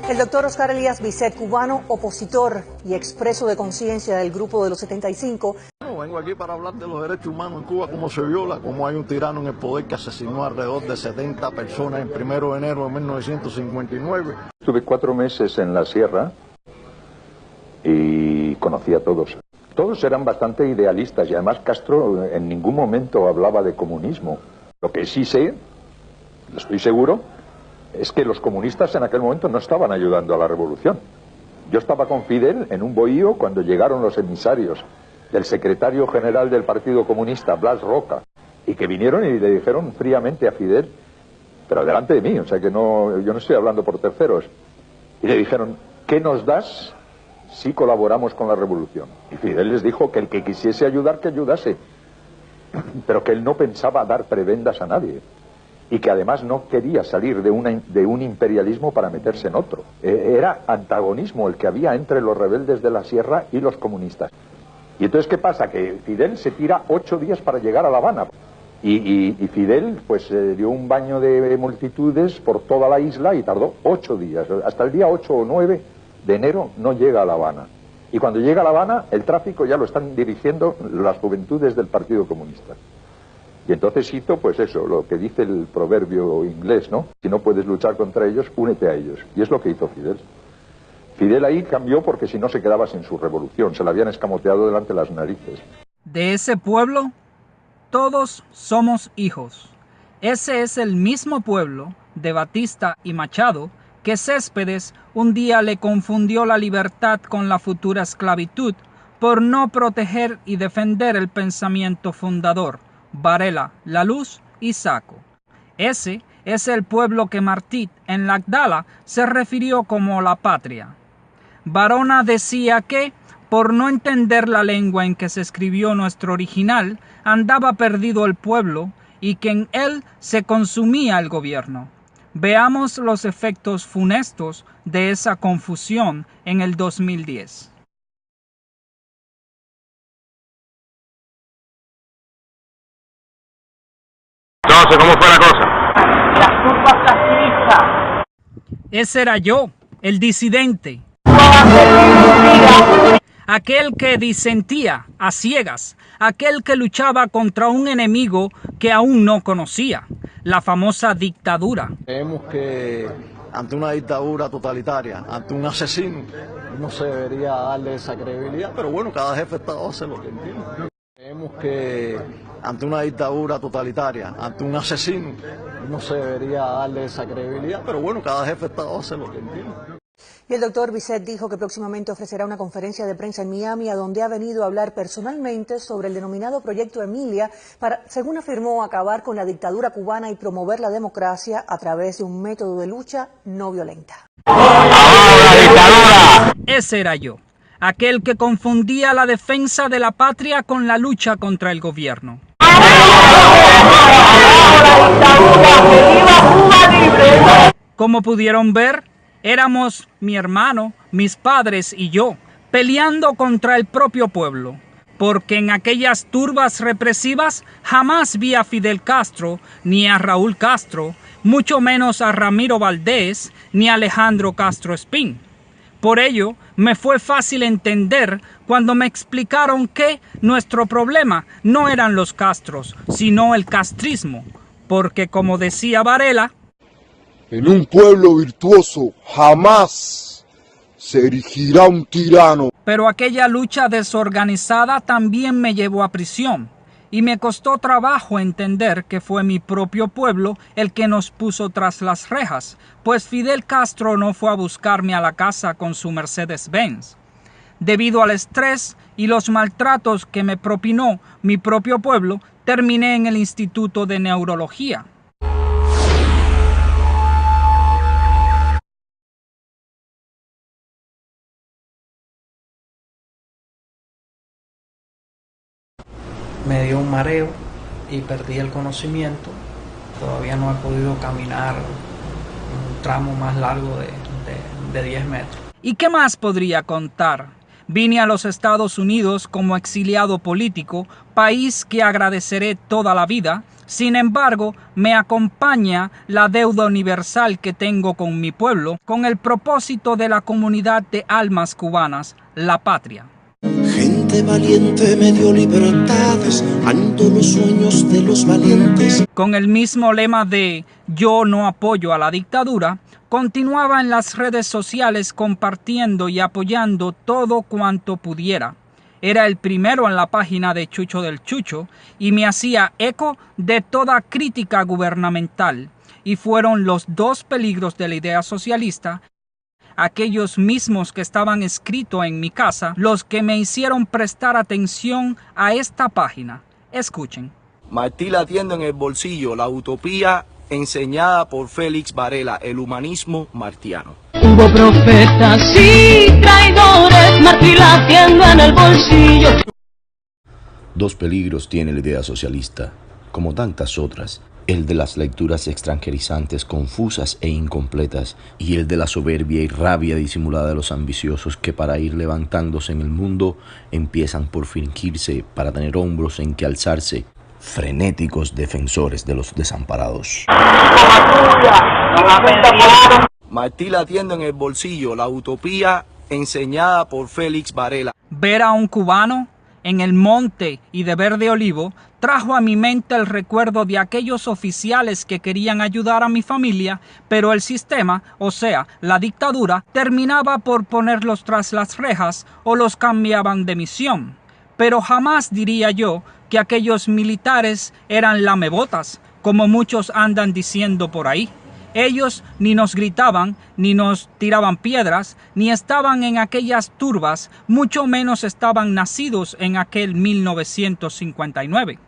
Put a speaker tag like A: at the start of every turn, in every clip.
A: El doctor Oscar Elías Bisset, cubano, opositor y expreso de conciencia del Grupo de los 75.
B: Vengo aquí para hablar de los derechos humanos en Cuba, cómo se viola, cómo hay un tirano en el poder que asesinó alrededor de 70 personas el 1 de enero de 1959.
C: Estuve 4 meses en la sierra y conocí a todos. Todos eran bastante idealistas y además Castro en ningún momento hablaba de comunismo. Lo que sí sé, estoy seguro, es que los comunistas en aquel momento no estaban ayudando a la revolución. Yo estaba con Fidel en un bohío cuando llegaron los emisarios del secretario general del Partido Comunista, Blas Roca, y que vinieron y le dijeron fríamente a Fidel, pero delante de mí, o sea que no, yo no estoy hablando por terceros, y le dijeron, ¿qué nos das si colaboramos con la revolución? Y Fidel les dijo que el que quisiese ayudar, que ayudase, pero que él no pensaba dar prebendas a nadie, y que además no quería salir de un imperialismo para meterse en otro. Era antagonismo el que había entre los rebeldes de la sierra y los comunistas. Y entonces, ¿qué pasa? Que Fidel se tira 8 días para llegar a La Habana. Y Fidel, pues, dio un baño de multitudes por toda la isla y tardó 8 días. Hasta el día 8 o 9 de enero no llega a La Habana. Y cuando llega a La Habana, el tráfico ya lo están dirigiendo las juventudes del Partido Comunista. Y entonces hizo, pues eso, lo que dice el proverbio inglés, ¿no? Si no puedes luchar contra ellos, únete a ellos. Y es lo que hizo Fidel. Fidel ahí cambió porque si no se quedaba sin su revolución, se la habían escamoteado delante de las narices.
D: De ese pueblo, todos somos hijos. Ese es el mismo pueblo de Batista y Machado que Céspedes un día le confundió la libertad con la futura esclavitud por no proteger y defender el pensamiento fundador, Varela, La Luz y Saco. Ese es el pueblo que Martí en la Agdala se refirió como la patria. Varona decía que, por no entender la lengua en que se escribió nuestro original, andaba perdido el pueblo y que en él se consumía el gobierno. Veamos los efectos funestos de esa confusión en el 2010.
E: Entonces, ¿cómo fue la cosa?
F: Las turbas castristas.
D: Ese era yo, el disidente. Aquel que disentía a ciegas, aquel que luchaba contra un enemigo que aún no conocía, la famosa dictadura.
B: Creemos que ante una dictadura totalitaria, ante un asesino, no se debería darle esa credibilidad, pero bueno, cada jefe de Estado hace lo que entiende. Creemos que ante una dictadura totalitaria, ante un asesino, no se debería darle esa credibilidad, pero bueno, cada jefe de Estado hace lo que entiende.
A: Y el doctor Bisset dijo que próximamente ofrecerá una conferencia de prensa en Miami, a donde ha venido a hablar personalmente sobre el denominado Proyecto Emilia para, según afirmó, acabar con la dictadura cubana y promover la democracia a través de un método de lucha no violenta.
D: Ese era yo, aquel que confundía la defensa de la patria con la lucha contra el gobierno. Como pudieron ver, éramos mi hermano, mis padres y yo, peleando contra el propio pueblo, porque en aquellas turbas represivas jamás vi a Fidel Castro, ni a Raúl Castro, mucho menos a Ramiro Valdés, ni a Alejandro Castro Espín. Por ello, me fue fácil entender cuando me explicaron que nuestro problema no eran los Castros, sino el castrismo, porque como decía Varela,
G: en un pueblo virtuoso jamás se erigirá un tirano.
D: Pero aquella lucha desorganizada también me llevó a prisión, y me costó trabajo entender que fue mi propio pueblo el que nos puso tras las rejas, pues Fidel Castro no fue a buscarme a la casa con su Mercedes-Benz. Debido al estrés y los maltratos que me propinó mi propio pueblo, terminé en el Instituto de Neurología. Me dio un mareo y perdí el conocimiento. Todavía no he podido caminar un tramo más largo de 10 metros. ¿Y qué más podría contar? Vine a los Estados Unidos como exiliado político, país que agradeceré toda la vida, Sin embargo, me acompaña la deuda universal que tengo con mi pueblo, con el propósito de la comunidad de almas cubanas, la patria.
H: Gente valiente me dio libertades, ando los sueños de los valientes.
D: Con el mismo lema de "Yo no apoyo a la dictadura", continuaba en las redes sociales compartiendo y apoyando todo cuanto pudiera. Era el primero en la página de Chucho del Chucho y me hacía eco de toda crítica gubernamental. Y fueron los dos peligros de la idea socialista, aquellos mismos que estaban escritos en mi casa, los que me hicieron prestar atención a esta página. Escuchen.
I: Martí latiendo en el bolsillo la utopía enseñada por Félix Varela, el humanismo martiano.
J: Hubo profetas y traidores, Martí latiendo en el bolsillo.
K: Dos peligros tiene la idea socialista, como tantas otras: el de las lecturas extranjerizantes, confusas e incompletas, y el de la soberbia y rabia disimulada de los ambiciosos que, para ir levantándose en el mundo, empiezan por fingirse para tener hombros en que alzarse, frenéticos defensores de los desamparados.
I: Martí latiendo en el bolsillo la utopía enseñada por Félix Varela.
D: Ver a un cubano en el monte y de verde olivo trajo a mi mente el recuerdo de aquellos oficiales que querían ayudar a mi familia, pero el sistema, o sea, la dictadura, terminaba por ponerlos tras las rejas o los cambiaban de misión. Pero jamás diría yo que aquellos militares eran lamebotas, como muchos andan diciendo por ahí. Ellos ni nos gritaban, ni nos tiraban piedras, ni estaban en aquellas turbas, mucho menos estaban nacidos en aquel 1959.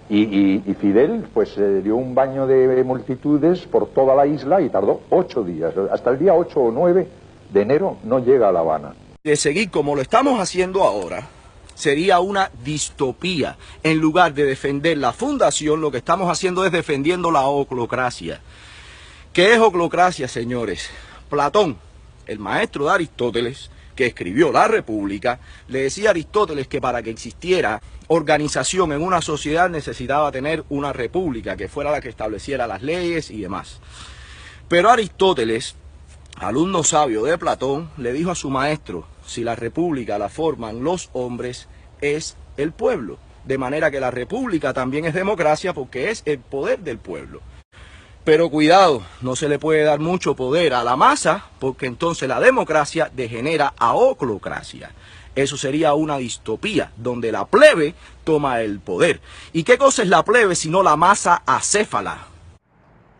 C: Y Fidel pues dio un baño de multitudes por toda la isla y tardó 8 días. Hasta el día 8 o 9 de enero no llega a La Habana.
I: De seguir como lo estamos haciendo ahora, sería una distopía. En lugar de defender la fundación, lo que estamos haciendo es defendiendo la oclocracia. ¿Qué es oclocracia, señores? Platón, el maestro de Aristóteles, que escribió la República, le decía a Aristóteles que para que existiera organización en una sociedad necesitaba tener una república, que fuera la que estableciera las leyes y demás. Pero Aristóteles, alumno sabio de Platón, le dijo a su maestro: si la república la forman los hombres, es el pueblo. De manera que la república también es democracia, porque es el poder del pueblo. Pero cuidado, no se le puede dar mucho poder a la masa, porque entonces la democracia degenera a oclocracia. Eso sería una distopía, donde la plebe toma el poder. ¿Y qué cosa es la plebe sino la masa acéfala?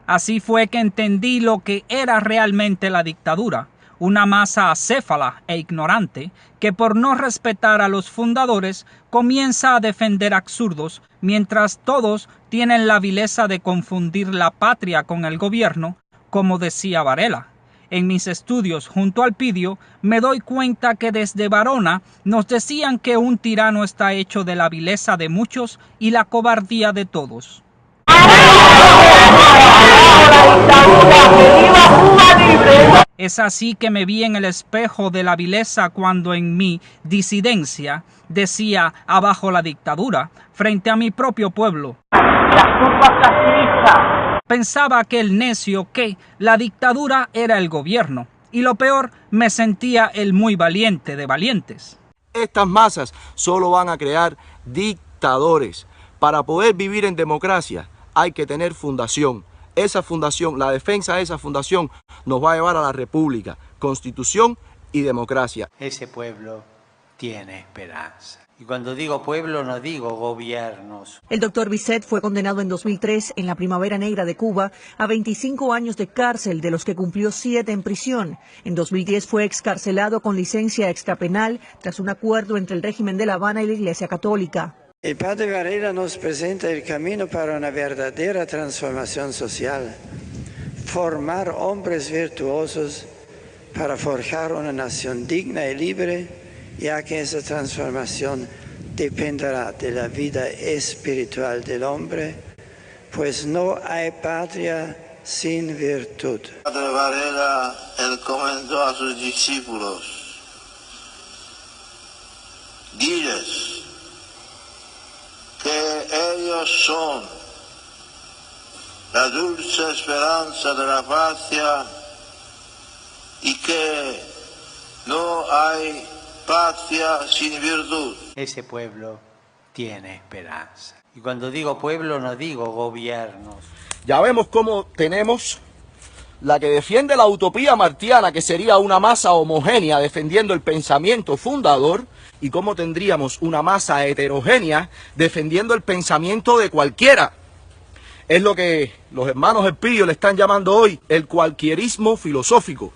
D: Así fue que entendí lo que era realmente la dictadura. Una masa acéfala e ignorante que, por no respetar a los fundadores, comienza a defender absurdos, mientras todos tienen la vileza de confundir la patria con el gobierno, como decía Varela. En mis estudios junto al Pidio me doy cuenta que desde Varona nos decían que un tirano está hecho de la vileza de muchos y la cobardía de todos. Es así que me vi en el espejo de la vileza cuando en mi disidencia decía abajo la dictadura frente a mi propio pueblo. Pensaba aquel necio que la dictadura era el gobierno y lo peor, me sentía el muy valiente de valientes.
I: Estas masas solo van a crear dictadores. Para poder vivir en democracia hay que tener fundación. Esa fundación, la defensa de esa fundación nos va a llevar a la república, constitución y democracia.
L: Ese pueblo tiene esperanza. Y cuando digo pueblo no digo gobiernos.
A: El doctor Bisset fue condenado en 2003 en la Primavera Negra de Cuba a 25 años de cárcel, de los que cumplió 7 en prisión. En 2010 fue excarcelado con licencia extrapenal tras un acuerdo entre el régimen de La Habana y la Iglesia Católica.
M: El padre Varela nos presenta el camino para una verdadera transformación social. Formar hombres virtuosos para forjar una nación digna y libre, ya que esa transformación dependerá de la vida espiritual del hombre, pues no hay patria sin virtud.
N: El padre Varela, él comentó a sus discípulos: diles que ellos son la dulce esperanza de la patria y que no hay patria sin virtud.
L: Ese pueblo tiene esperanza. Y cuando digo pueblo no digo gobiernos.
I: Ya vemos cómo tenemos la que defiende la utopía martiana, que sería una masa homogénea defendiendo el pensamiento fundador, y cómo tendríamos una masa heterogénea defendiendo el pensamiento de cualquiera. Es lo que los hermanos Elpidio le están llamando hoy el cualquierismo filosófico.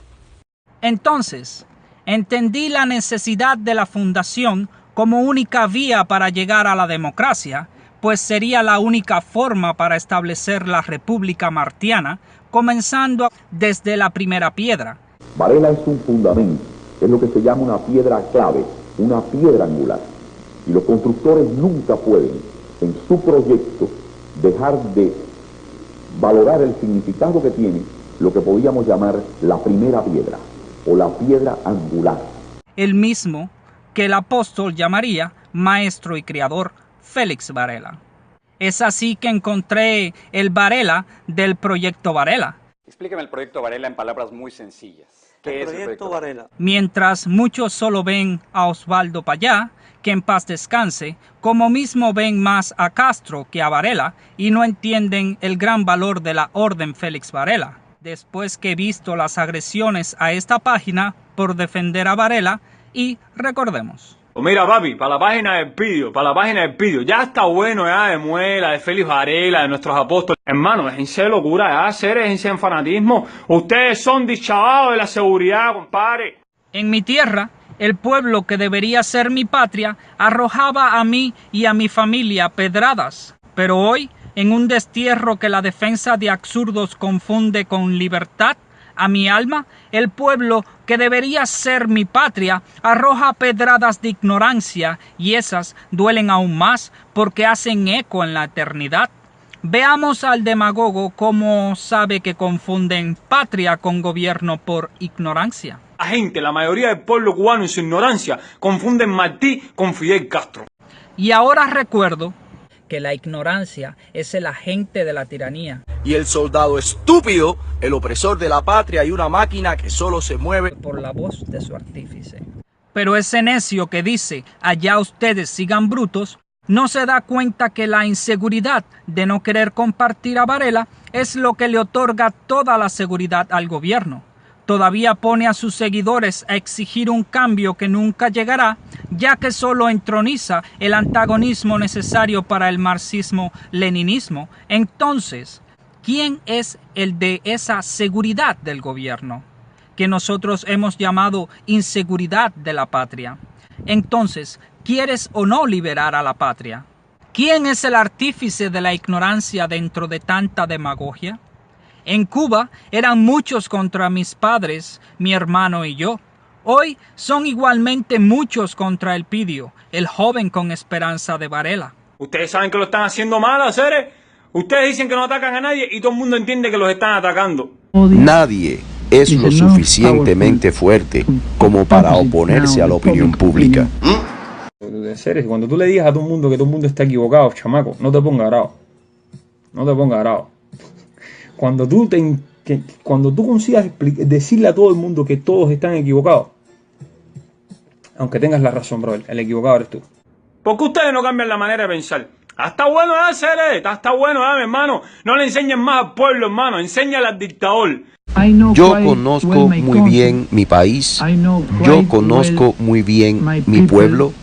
D: Entonces, entendí la necesidad de la fundación como única vía para llegar a la democracia, pues sería la única forma para establecer la República Martiana, comenzando desde la primera piedra.
C: Varela es un fundamento, es lo que se llama una piedra clave, una piedra angular. Y los constructores nunca pueden, en su proyecto, dejar de valorar el significado que tiene lo que podríamos llamar la primera piedra, o la piedra angular.
D: El mismo que el apóstol llamaría maestro y creador, Félix Varela. Es así que encontré el Varela del Proyecto Varela.
O: Explíqueme el Proyecto Varela en palabras muy sencillas. ¿Qué es el Proyecto Varela?
D: Mientras muchos solo ven a Osvaldo Payá, que en paz descanse, como mismo ven más a Castro que a Varela y no entienden el gran valor de la Orden Félix Varela. Después que he visto las agresiones a esta página por defender a Varela, y recordemos.
P: Mira, papi, para la página del Pidio, ya está bueno ya de Muela, de Félix Varela, de nuestros apóstoles. Hermano, déjense de locura, déjense en fanatismo. Ustedes son dichavados de la seguridad, compadre.
D: En mi tierra, el pueblo que debería ser mi patria arrojaba a mí y a mi familia pedradas. Pero hoy, en un destierro que la defensa de absurdos confunde con libertad, a mi alma, el pueblo que debería ser mi patria arroja pedradas de ignorancia, y esas duelen aún más porque hacen eco en la eternidad. Veamos al demagogo cómo sabe que confunden patria con gobierno por ignorancia.
P: La gente, la mayoría del pueblo cubano en su ignorancia, confunden Martí con Fidel Castro.
D: Y ahora recuerdo que la ignorancia es el agente de la tiranía.
I: Y el soldado estúpido, el opresor de la patria, y una máquina que solo se mueve
D: por la voz de su artífice. Pero ese necio que dice, allá ustedes sigan brutos, no se da cuenta que la inseguridad de no querer compartir a Varela es lo que le otorga toda la seguridad al gobierno. Todavía pone a sus seguidores a exigir un cambio que nunca llegará, ya que solo entroniza el antagonismo necesario para el marxismo-leninismo. Entonces, ¿quién es el de esa seguridad del gobierno, que nosotros hemos llamado inseguridad de la patria? Entonces, ¿quieres o no liberar a la patria? ¿Quién es el artífice de la ignorancia dentro de tanta demagogia? En Cuba eran muchos contra mis padres, mi hermano y yo. Hoy son igualmente muchos contra Elpidio, el joven con esperanza de Varela.
P: Ustedes saben que lo están haciendo mal, ¿seres? Ustedes dicen que no atacan a nadie y todo el mundo entiende que los están atacando.
K: Nadie es lo suficientemente fuerte como para oponerse a la opinión pública.
P: Seres, cuando tú le digas a todo el mundo que todo el mundo está equivocado, chamaco, no te pongas bravo. No te pongas bravo. Cuando tú consigas decirle a todo el mundo que todos están equivocados, aunque tengas la razón, bro, el equivocado eres tú. ¿Por qué ustedes no cambian la manera de pensar? Está bueno hacer, está bueno, mi hermano. No le enseñen más al pueblo, hermano. Enséñale al dictador.
K: Yo conozco muy bien mi país. Yo conozco muy bien mi pueblo.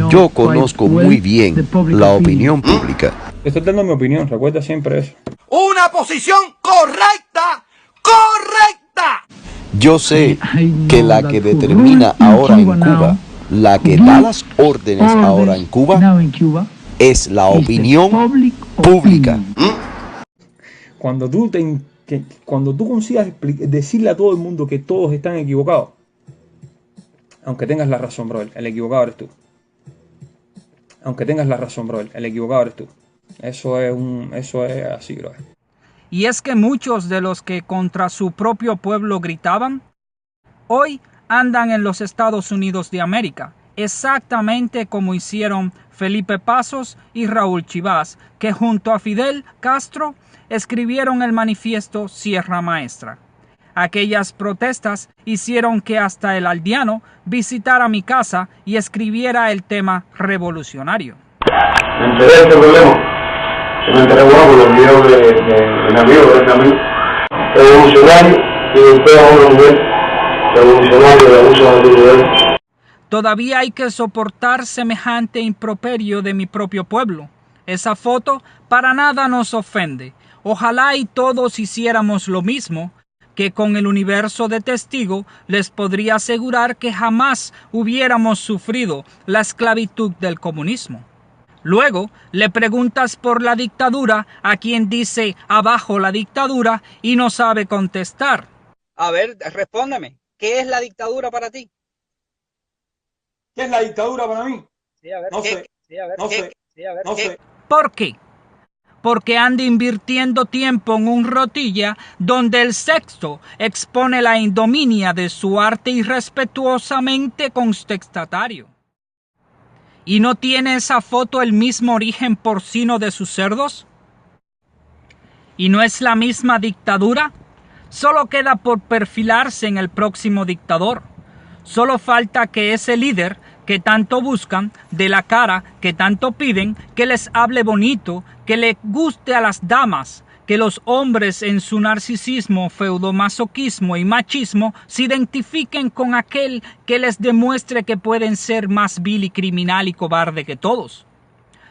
K: Yo conozco muy bien la opinión pública.
P: Estoy dando mi opinión, recuerda siempre eso.
I: ¡Una posición correcta! ¡Correcta!
K: Yo sé que la que determina ahora en Cuba, la que da las órdenes ahora en Cuba, es la opinión pública.
P: Cuando tú consigas decirle a todo el mundo que todos están equivocados, aunque tengas la razón, bro, el equivocado eres tú. Aunque tengas la razón, bro, el equivocado eres tú. Eso es así, bro.
D: Y es que muchos de los que contra su propio pueblo gritaban, hoy andan en los Estados Unidos de América, exactamente como hicieron Felipe Pasos y Raúl Chivas, que junto a Fidel Castro escribieron el manifiesto Sierra Maestra. Aquellas protestas hicieron que hasta el aldeano visitara mi casa y escribiera el tema revolucionario.
E: Me enteré de este problema. Se me enteré por los videos de mi amigo Benjamín, revolucionario, y usted ahora un revolucionario de abuso de poder.
D: Todavía hay que soportar semejante improperio de mi propio pueblo. Esa foto para nada nos ofende. Ojalá y todos hiciéramos lo mismo, que con el universo de testigo les podría asegurar que jamás hubiéramos sufrido la esclavitud del comunismo. Luego le preguntas por la dictadura a quien dice abajo la dictadura y no sabe contestar.
Q: A ver, respóndeme, ¿qué es la dictadura para ti?
P: ¿Qué es la dictadura para mí?
Q: Sí, a ver,
P: no
Q: ¿qué?
P: sé.
Q: Sí, a ver,
P: No
Q: ¿qué?
P: sé.
Q: Sí, a ver,
P: No
Q: ¿qué?
P: sé.
D: ¿Por qué? Porque anda invirtiendo tiempo en un rotilla donde el sexto expone la indominia de su arte irrespetuosamente contestatario. ¿Y no tiene esa foto el mismo origen porcino de sus cerdos? ¿Y no es la misma dictadura? Solo queda por perfilarse en el próximo dictador. Solo falta que ese líder que tanto buscan, de la cara que tanto piden, que les hable bonito, que le guste a las damas, que los hombres en su narcisismo, feudomasoquismo y machismo se identifiquen con aquel que les demuestre que pueden ser más vil y criminal y cobarde que todos.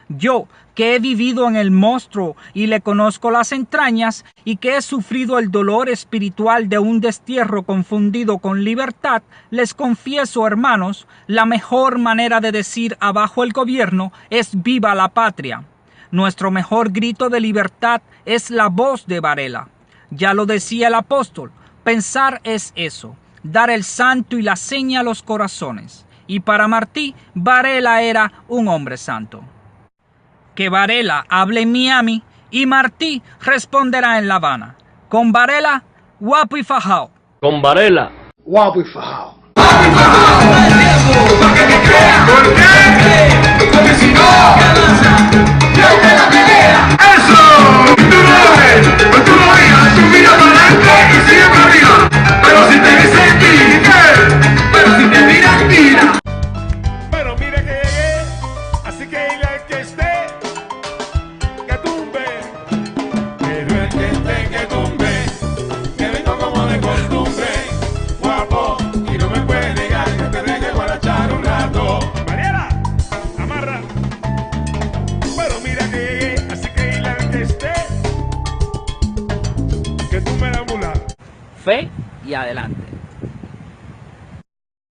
D: Yo, que he vivido en el monstruo y le conozco las entrañas y que he sufrido el dolor espiritual de un destierro confundido con libertad, les confieso, hermanos, la mejor manera de decir abajo el gobierno es viva la patria. Nuestro mejor grito de libertad es la voz de Varela. Ya lo decía el apóstol, pensar es eso, dar el santo y la seña a los corazones. Y para Martí, Varela era un hombre santo. Que Varela hable en Miami y Martí responderá en La Habana. Con Varela, guapo y fajao.
E: Con Varela,
G: Guapo y fajao.
E: ¿Por qué? Porque si no, ¿qué pasa?